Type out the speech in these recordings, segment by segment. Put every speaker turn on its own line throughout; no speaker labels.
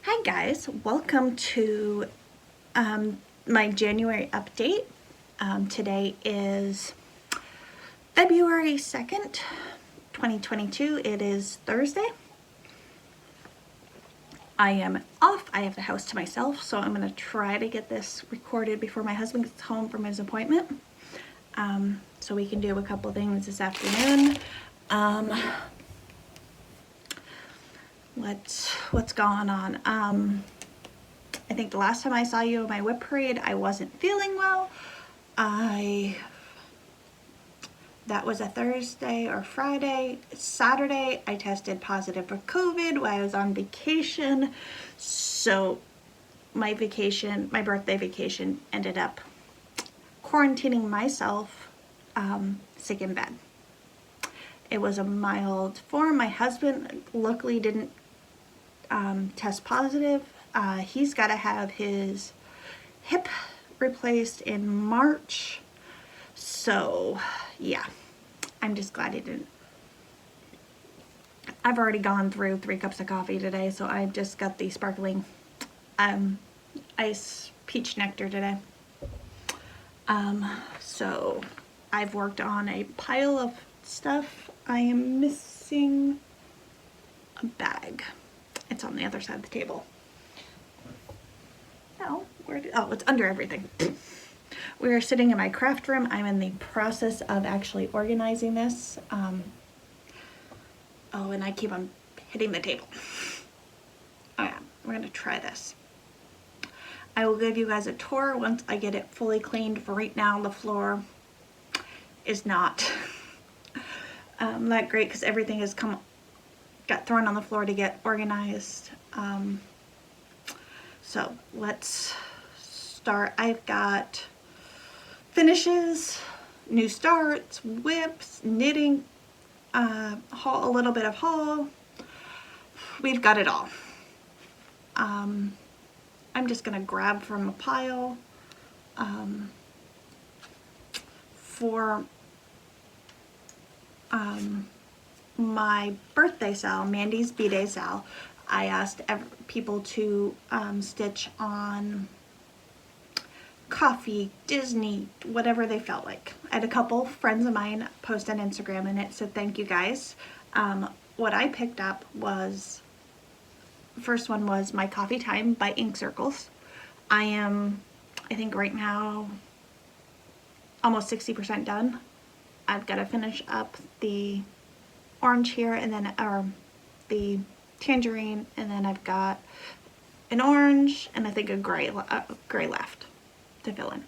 Hi guys, welcome to my January update. Today is February 2nd, 2022. It is Thursday. I am off. I have the house to myself, so I'm going to try to get this recorded before my husband gets home from his appointment. So we can do a couple things this afternoon. What's going on? I think the last time I saw you at my whip parade, I wasn't feeling well. That was a Thursday or Friday. Saturday, I tested positive for COVID while I was on vacation. So my birthday vacation, ended up quarantining myself sick in bed. It was a mild form. My husband luckily didn't test positive. He's got to have his hip replaced in March. So yeah, I'm just glad he didn't. I've already gone through 3 cups of coffee today, so I've just got the sparkling ice peach nectar today. So I've worked on a pile of stuff. I am missing a bag. It's on the other side of the table. No, it's under everything. We're sitting in my craft room. I'm in the process of actually organizing this. And I keep on hitting the table. We're gonna try this. I will give you guys a tour once I get it fully cleaned. For right now, the floor is not that great because everything has got thrown on the floor to get organized. So let's start. I've got finishes, new starts, whips, knitting, a little bit of haul. We've got it all. I'm just gonna grab from a pile. For my birthday sale, Mandy's B-Day sale, I asked people to stitch on coffee, Disney, whatever they felt like. I had a couple friends of mine post on Instagram and it said thank you guys. What I picked up was, first one was My Coffee Time by Ink Circles. I think right now almost 60% done. I've got to finish up the orange here and then the tangerine, and then I've got an orange and I think a gray left to fill in.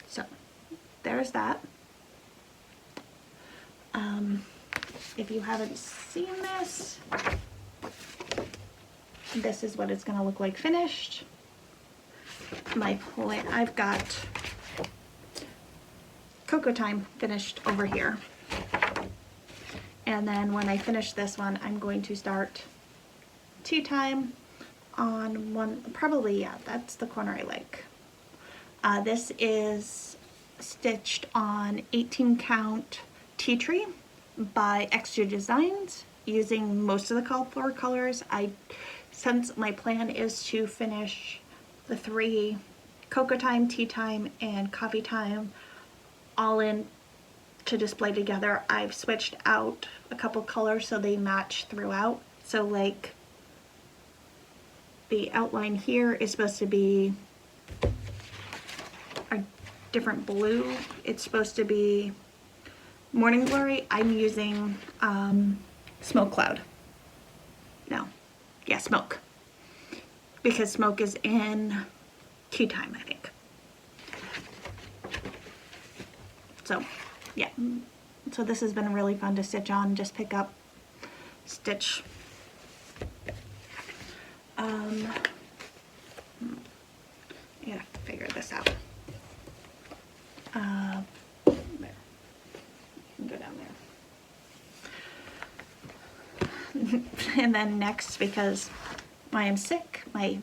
So there's that. If you haven't seen this, this is what it's going to look like finished. I've got Cocoa Time finished over here. And then when I finish this one, I'm going to start Tea Time on one, probably, yeah, that's the corner I like. This is stitched on 18 count Tea Tree by Extra Designs using most of the called for colors. Since my plan is to finish the 3 Cocoa Time, Tea Time, and Coffee Time all in to display together, I've switched out a couple colors so they match throughout. So like the outline here is supposed to be a different blue. It's supposed to be Morning Glory. I'm using Smoke Cloud. Smoke. Because Smoke is in Tea Time, I think. So yeah, so this has been really fun to stitch on, just pick up, stitch. I gotta figure this out. There. You can go down there. And then next, because I am sick, my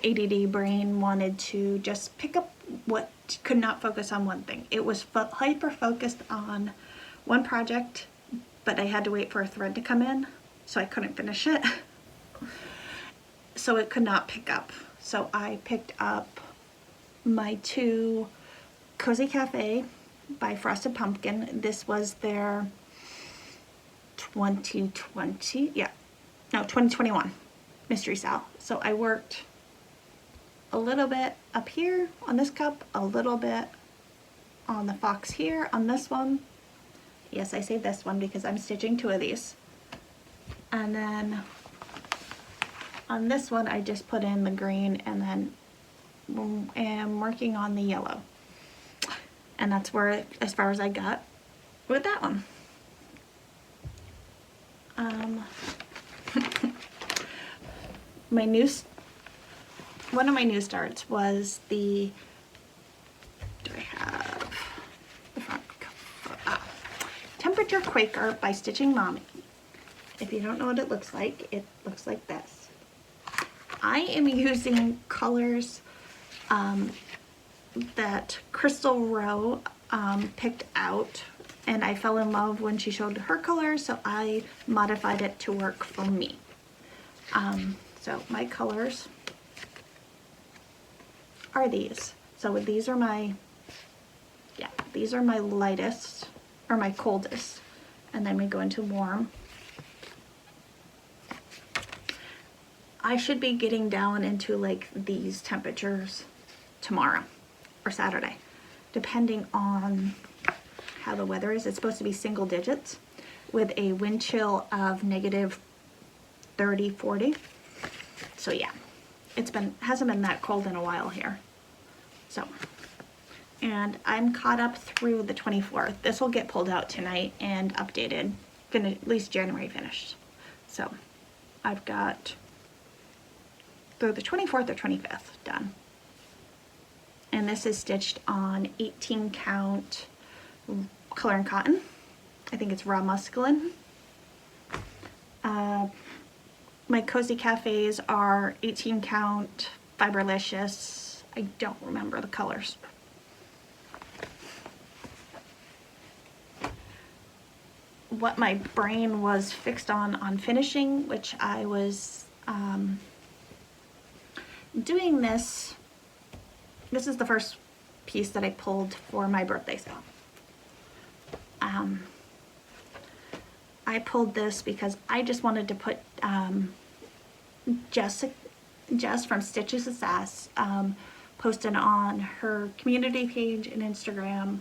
ADD brain wanted to just pick up what could not focus on one thing. It was hyper focused on one project, but I had to wait for a thread to come in, so I couldn't finish it. so it could not pick up. So I picked up my two Cozy Cafe by Frosted Pumpkin. This was their 2021 mystery sale. So I worked a little bit up here on this cup, a little bit on the fox here on this one. Yes, I say this one because I'm stitching two of these. And then on this one, I just put in the green and then am working on the yellow. And that's where, as far as I got with that one. One of my new starts was the, do I have the front cover? Temperature Quaker by Stitching Mommy. If you don't know what it looks like this. I am using colors that Crystal Rowe picked out, and I fell in love when she showed her colors, so I modified it to work for me. So my colors are these. So these are my lightest, or my coldest, and then we go into warm. I should be getting down into like these temperatures tomorrow or Saturday, depending on how the weather is. It's supposed to be single digits with a wind chill of negative 30, 40. So yeah, hasn't been that cold in a while here. So, and I'm caught up through the 24th. This will get pulled out tonight and updated, at least January finished. So I've got through the 24th or 25th done. And this is stitched on 18 count color and cotton. I think it's raw muscalin. My Cozy Cafes are 18 count Fiberlicious. I don't remember the colors. What my brain was fixed on finishing, which I was doing this is the first piece that I pulled for my birthday sale. I pulled this because I just wanted to put Jess from Stitches of Sass posted on her community page and Instagram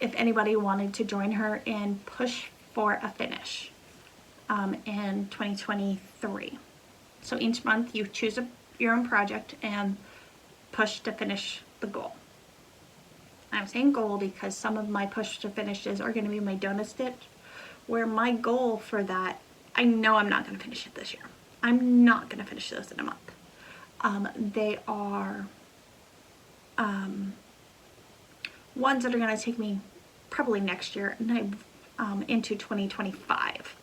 if anybody wanted to join her and push for a finish in 2023. So each month you choose your own project and push to finish the goal. I'm saying goal because some of my push to finishes are going to be my donut stitch, where my goal for that, I know I'm not going to finish it this year. I'm not going to finish this in a month. They are ones that are going to take me probably next year and into 2025.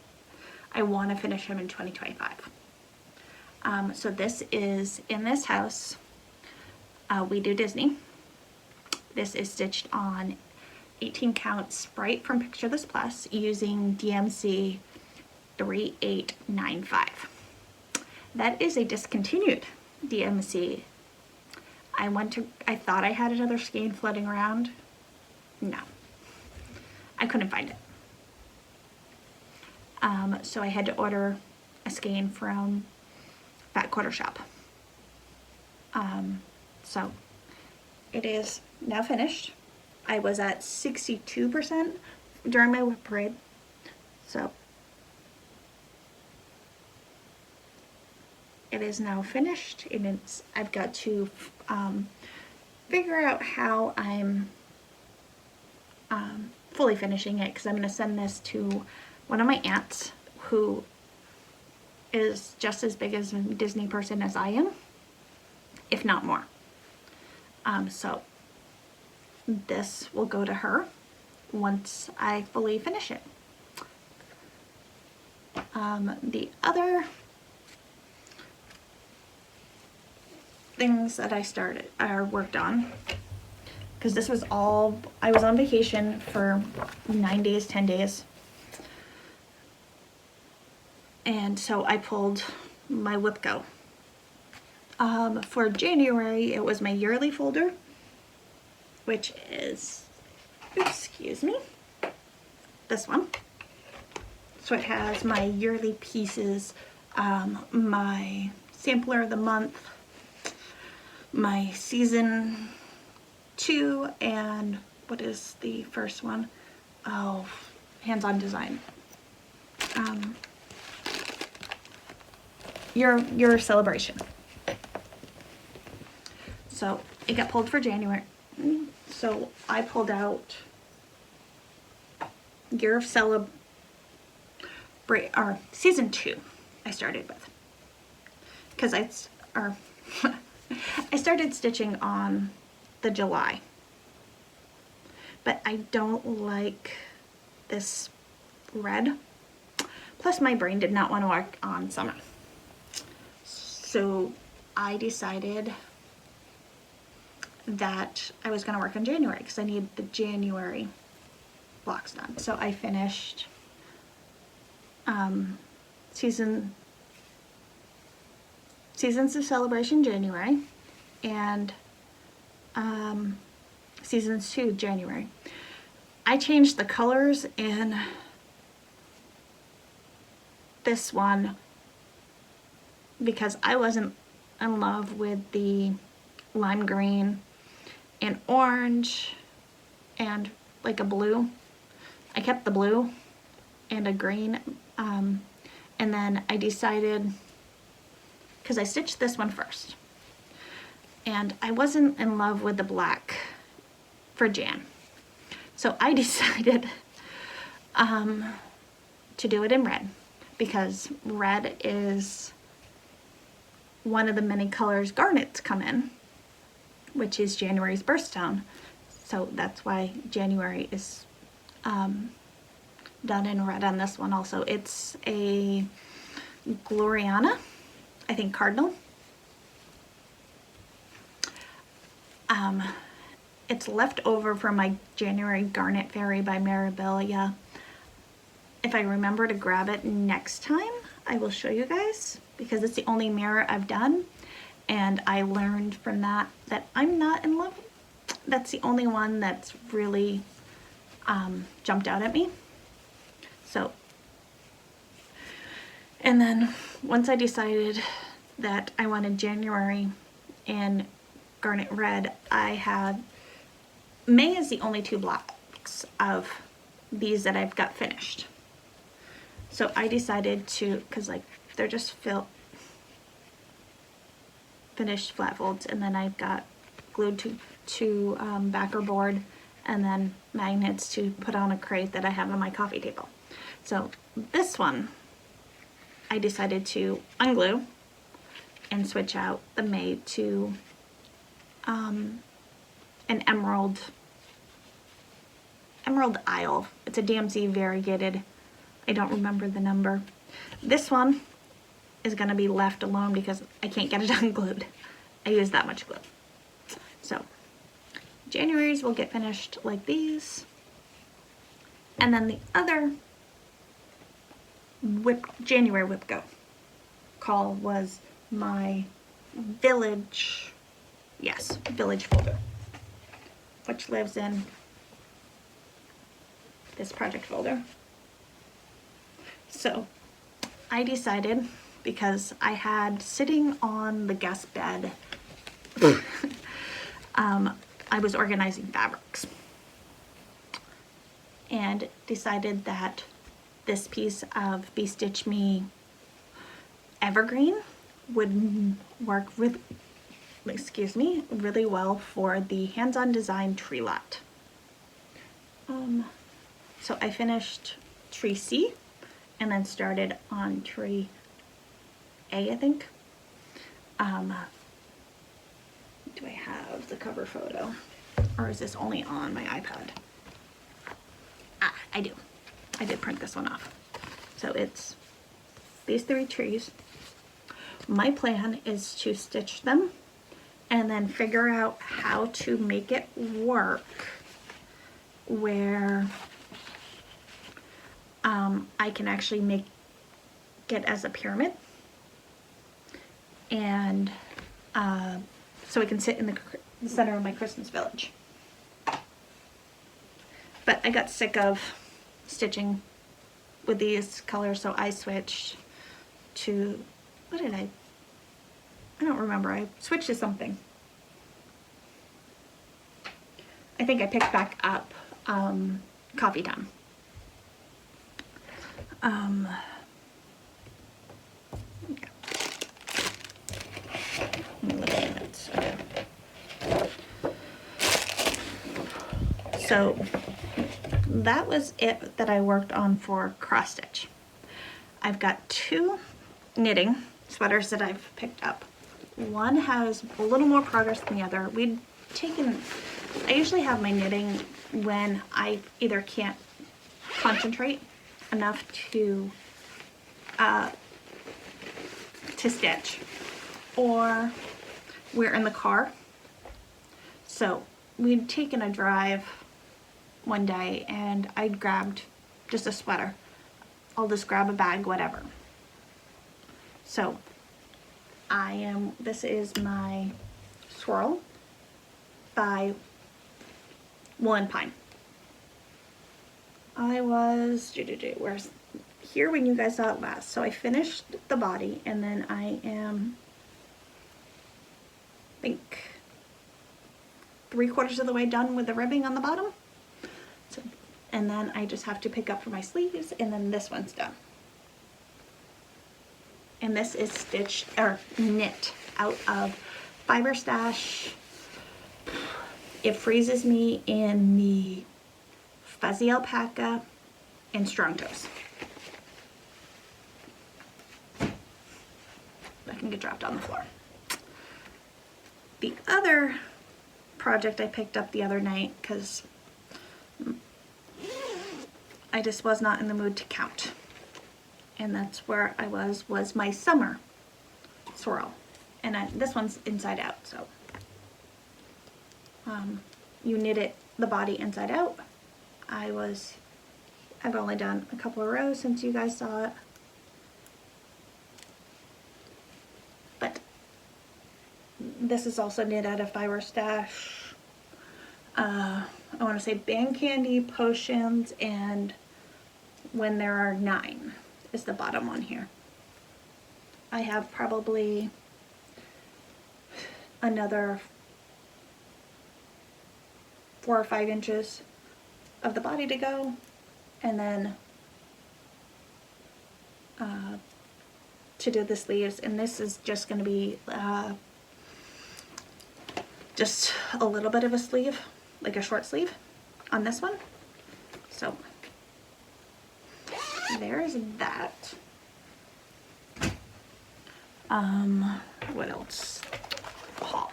I want to finish them in 2025. So this is in this house. We do Disney. This is stitched on 18 count Sprite from Picture This Plus using DMC 3895. That is a discontinued DMC. I thought I had another skein floating around. No, I couldn't find it. So I had to order a skein from Fat Quarter Shop. So it is now finished. I was at 62% during my whip parade. So it is now finished, and I've got to figure out how I'm fully finishing it, because I'm going to send this to one of my aunts who is just as big as a Disney person as I am, if not more. So this will go to her once I fully finish it. The other things that I worked on, because this was all, I was on vacation for 9 days, 10 days. And so I pulled my WIPCO. For January, it was my yearly folder, which is, excuse me, this one. So it has my yearly pieces, my sampler of the month, my season 2, and what is the first one? Oh, hands-on design. Your celebration. So it got pulled for January. So I pulled out Year of Celebrate, or season 2 I started with. Because I started stitching on the July. But I don't like this red. Plus my brain did not want to work on summer. So I decided that I was going to work on January because I need the January blocks done. So I finished Seasons of Celebration January and Seasons 2 January. I changed the colors in this one because I wasn't in love with the lime green and orange and like a blue. I kept the blue and a green, and then I decided, because I stitched this one first, and I wasn't in love with the black for Jan. So I decided to do it in red, because red is one of the many colors garnets come in, which is January's birthstone. So that's why January is done in red on this one also. It's a Gloriana, I think Cardinal. It's left over from my January Garnet Fairy by Mirabilia. If I remember to grab it next time, I will show you guys, because it's the only mirror I've done, and I learned from that I'm not in love. That's the only one that's really jumped out at me. So, and then once I decided that I wanted January in Garnet Red, I had May is the only 2 blocks of these that I've got finished. So I decided to, because like they're just finished flat folds, and then I've got glued to backer board, and then magnets to put on a crate that I have on my coffee table. So this one I decided to unglue and switch out the May to an Emerald Isle. It's a DMC variegated. I don't remember the number. This one is going to be left alone because I can't get it unglued. I use that much glue. So January's will get finished like these. And then the other January WIPCO call was my village folder, which lives in this project folder. So I decided, because I had sitting on the guest bed, I was organizing fabrics, and decided that this piece of Be Stitch Me Evergreen would work really well for the hands-on design tree lot. So I finished tree C and then started on tree A, I think. Do I have the cover photo, or is this only on my iPad? Ah, I do. I did print this one off. So it's these 3 trees. My plan is to stitch them and then figure out how to make it work where I can actually make it as a pyramid, and so it can sit in the center of my Christmas village. But I got sick of stitching with these colors, so I switched to, what did I don't remember. I switched to something. I think I picked back up Coffee Time. Yeah. Let me look at it. So that was it that I worked on for cross stitch. I've got 2 knitting sweaters that I've picked up. One has a little more progress than the other. I usually have my knitting when I either can't concentrate enough to stitch, or we're in the car. So we'd taken a drive one day and I grabbed just a sweater. I'll just grab a bag, whatever. So this is my swirl by Wool & Pine. I was where's here when you guys saw it last. So I finished the body, and then I am, I think, 3/4 of the way done with the ribbing on the bottom. So, and then I just have to pick up for my sleeves, and then this one's done. And this is stitched or knit out of Fiber Stash. It freezes me in the Fuzzy Alpaca and Strong Toes. That can get dropped on the floor. The other project I picked up the other night, because I just was not in the mood to count. And that's where I was my summer swirl. And this one's inside out, so you knit the body inside out. I've only done a couple of rows since you guys saw it. But this is also knit out of Fiber Stash. I want to say Band Candy, Potions, and When There Are 9 is the bottom one here. I have probably another 4 or 5 inches of the body to go, and then to do the sleeves, and this is just going to be just a little bit of a sleeve, like a short sleeve on this one. So there's that. What else? Haul.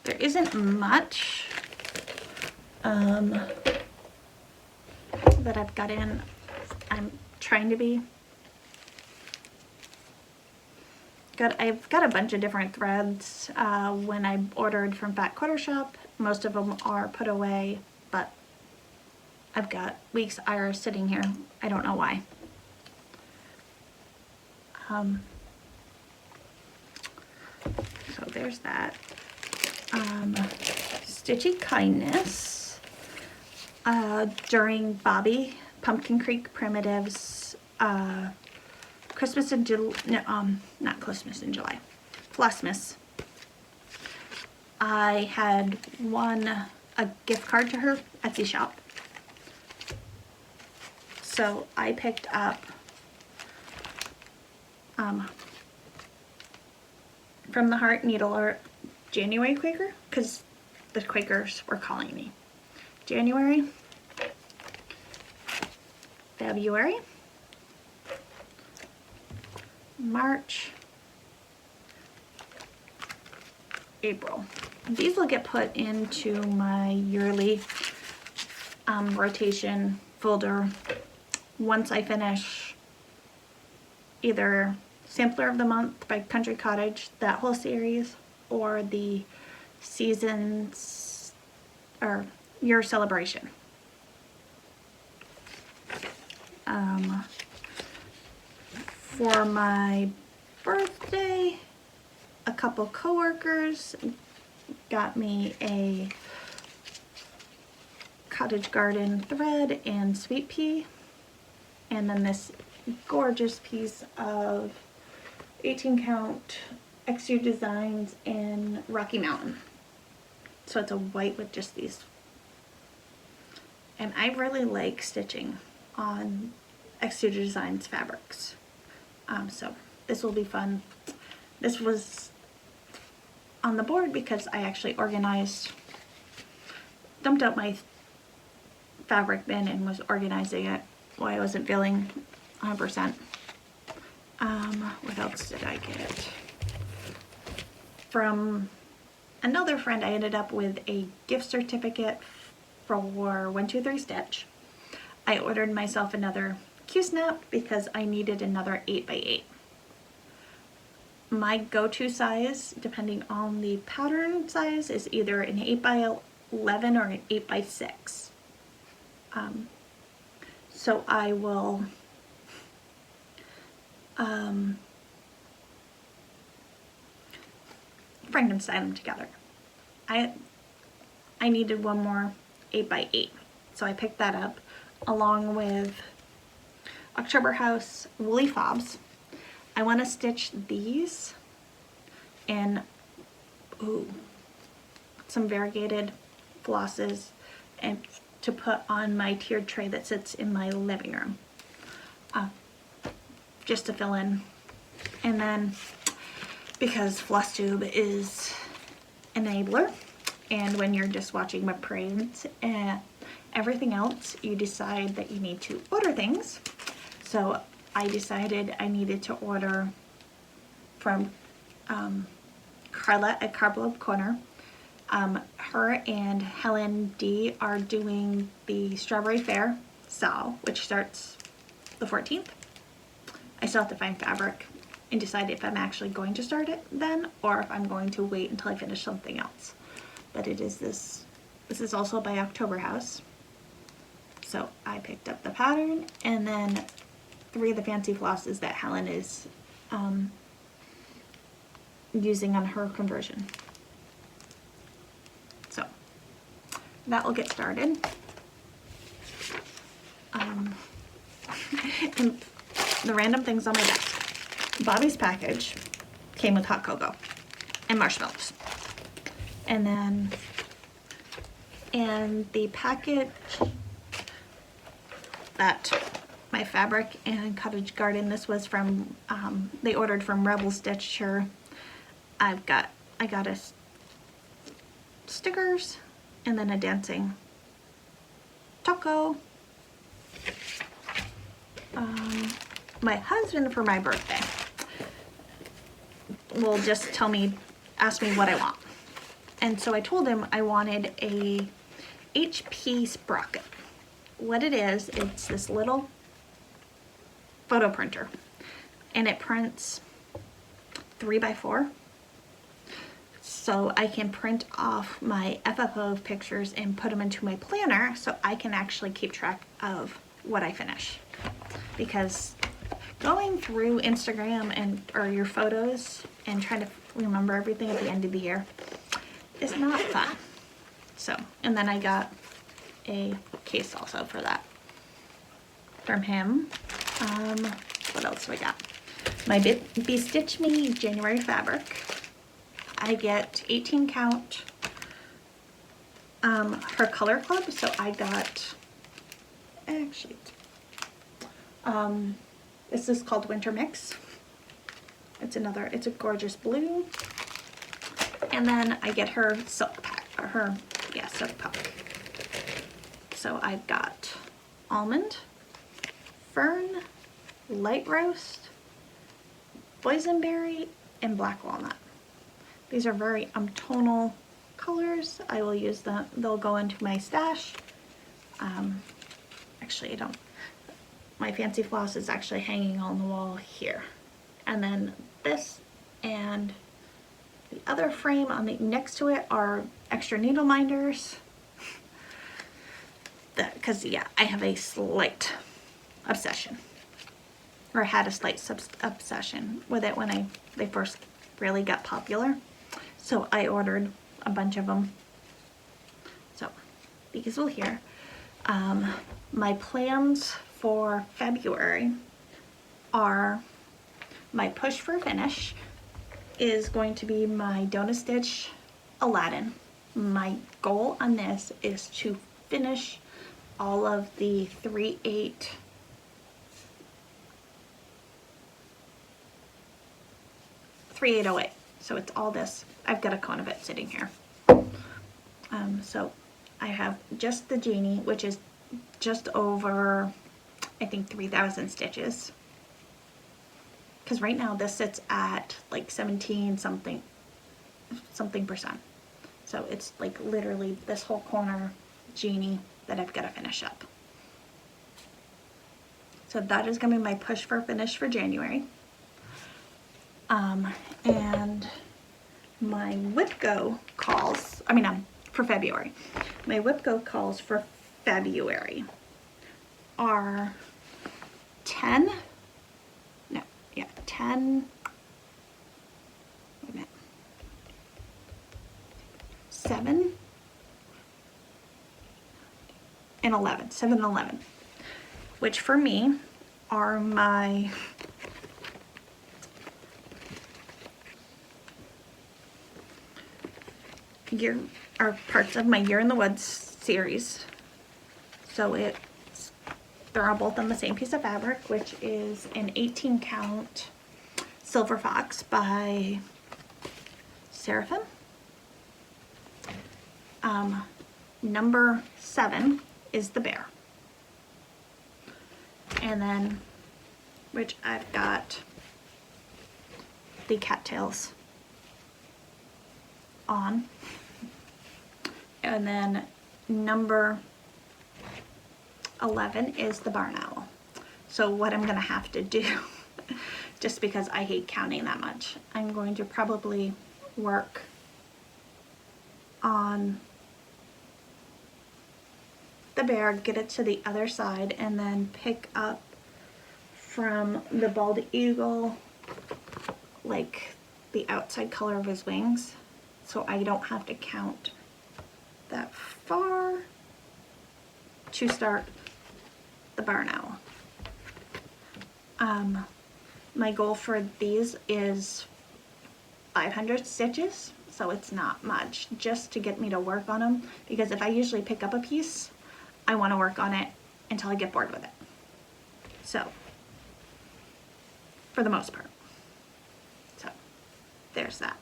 There isn't much that I've got in. I'm trying to be. I've got a bunch of different threads when I ordered from Fat Quarter Shop. Most of them are put away, but I've got Weeks Iris sitting here. I don't know why. So there's that. Stitchy Kindness. During Bobby Pumpkin Creek Primitives Christmas in July, no, not Christmas in July, Flossmas, I had won a gift card to her Etsy shop. So I picked up From the Heart Needle Art January Quaker, because the Quakers were calling me. January, February, March, April. These will get put into my yearly rotation folder once I finish either Sampler of the Month by Country Cottage, that whole series, or the Seasons or Year Celebration. For my birthday, a couple coworkers got me a cottage garden thread and sweet pea, and then this gorgeous piece of 18 count XU Designs in Rocky Mountain. So it's a white with just these. And I really like stitching on XU Designs fabrics. So this will be fun. This was on the board because I actually dumped out my fabric bin and was organizing it while I wasn't feeling 100%. What else did I get? From another friend, I ended up with a gift certificate for 123 Stitch. I ordered myself another Q-snap because I needed another 8x8. My go-to size, depending on the pattern size, is either an 8x11 or an 8x6. So I will Frankenstein them together. I needed one more 8x8, so I picked that up along with October House woolly fobs. I want to stitch these in some variegated flosses and to put on my tiered tray that sits in my living room, just to fill in. And then because Flosstube is an enabler, and when you're just watching my parades and everything else, you decide that you need to order things. So I decided I needed to order from Carla at Cardboard Corner. Her and Helen D are doing the Strawberry Fair sale, which starts the 14th. I still have to find fabric and decide if I'm actually going to start it then or if I'm going to wait until I finish something else. But it is this is also by October House. So I picked up the pattern and then 3 of the fancy flosses that Helen is using on her conversion. So that will get started. And the random things on my desk. Bobby's package came with hot cocoa and marshmallows. And then in the package that my fabric and cottage garden, this was from, they ordered from Rebel Stitcher. I got stickers and then a dancing taco. My husband for my birthday will just ask me what I want. And so I told him I wanted a HP sprocket. What it is, it's this little photo printer and it prints 3x4. So I can print off my FFO pictures and put them into my planner so I can actually keep track of what I finish. Because going through Instagram or your photos and trying to remember everything at the end of the year is not fun. So, and then I got a case also for that from him. What else do I got? My Be Stitch Me January fabric. I get 18 count her color club, so I got, actually, this is called Winter Mix. It's a gorgeous blue. And then I get her silk pack, or silk pack. So I've got almond, fern, light roast, boysenberry, and black walnut. These are very tonal colors. I will use them. They'll go into my stash. Actually, I don't. My fancy floss is actually hanging on the wall here. And then this and the other frame on the next to it are extra needle minders. Because yeah, I have a slight obsession. or had a slight obsession with it when they first really got popular. So I ordered a bunch of them. So these will here. My plans for February are my push for finish is going to be my Donut Stitch Aladdin. My goal on this is to finish all of the 3/8 3808. So it's all this. I've got a cone of it sitting here. So I have just the Genie, which is just over, I think, 3,000 stitches. Because right now this sits at like 17 something percent. So it's like literally this whole corner Genie that I've got to finish up. So that is going to be my push for finish for January. And my WIPGO calls, for February. My WIPGO calls for February are 10, wait a minute, 7 and 11, 7 and 11, which for me are my are parts of my Year in the Woods series. So they're all both on the same piece of fabric, which is an 18 count Silver Fox by Seraphim. Number 7 is the bear. And then, which I've got the cattails on. And then number 11 is the barn owl. So what I'm gonna have to do, just because I hate counting that much, I'm going to probably work on the bear, get it to the other side, and then pick up from the bald eagle like the outside color of his wings, so I don't have to count that far to start the barn owl. My goal for these is 500 stitches, so it's not much, just to get me to work on them, because if I usually pick up a piece, I want to work on it until I get bored with it. So, for the most part. So, there's that.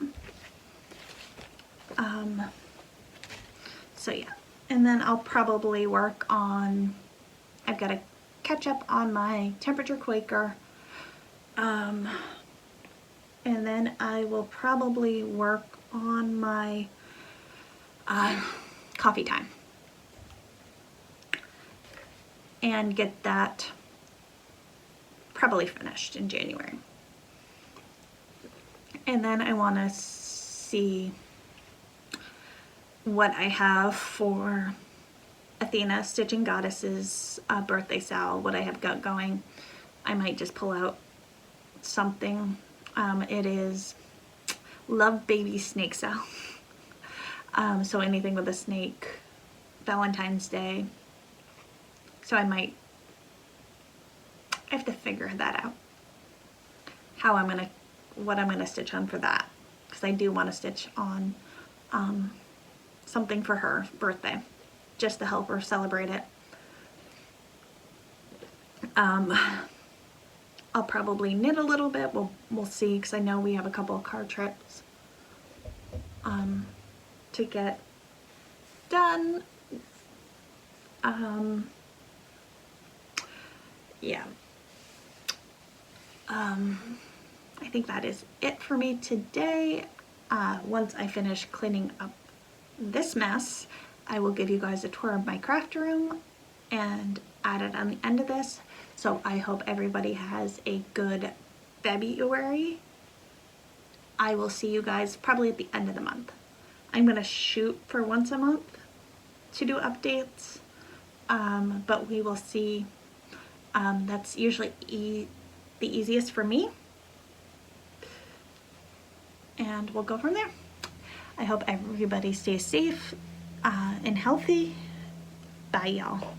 So yeah, and then I'll probably work on, I've got to catch up on my temperature Quaker, and then I will probably work on my coffee time and get that probably finished in January. And then I want to see what I have for Athena Stitching Goddess's birthday sale, what I have got going. I might just pull out something. It is Love Baby Snake Sale. So anything with a snake, Valentine's Day. So I have to figure that out. What I'm gonna stitch on for that, because I do want to stitch on something for her birthday, just to help her celebrate it. I'll probably knit a little bit. We'll see, because I know we have a couple of card trips to get done. Yeah. I think that is it for me today. Once I finish cleaning up this mess, I will give you guys a tour of my craft room and add it on the end of this. So I hope everybody has a good February. I will see you guys probably at the end of the month. I'm gonna shoot for once a month to do updates, but we will see. That's usually the easiest for me. And we'll go from there. I hope everybody stays safe and healthy. Bye, y'all.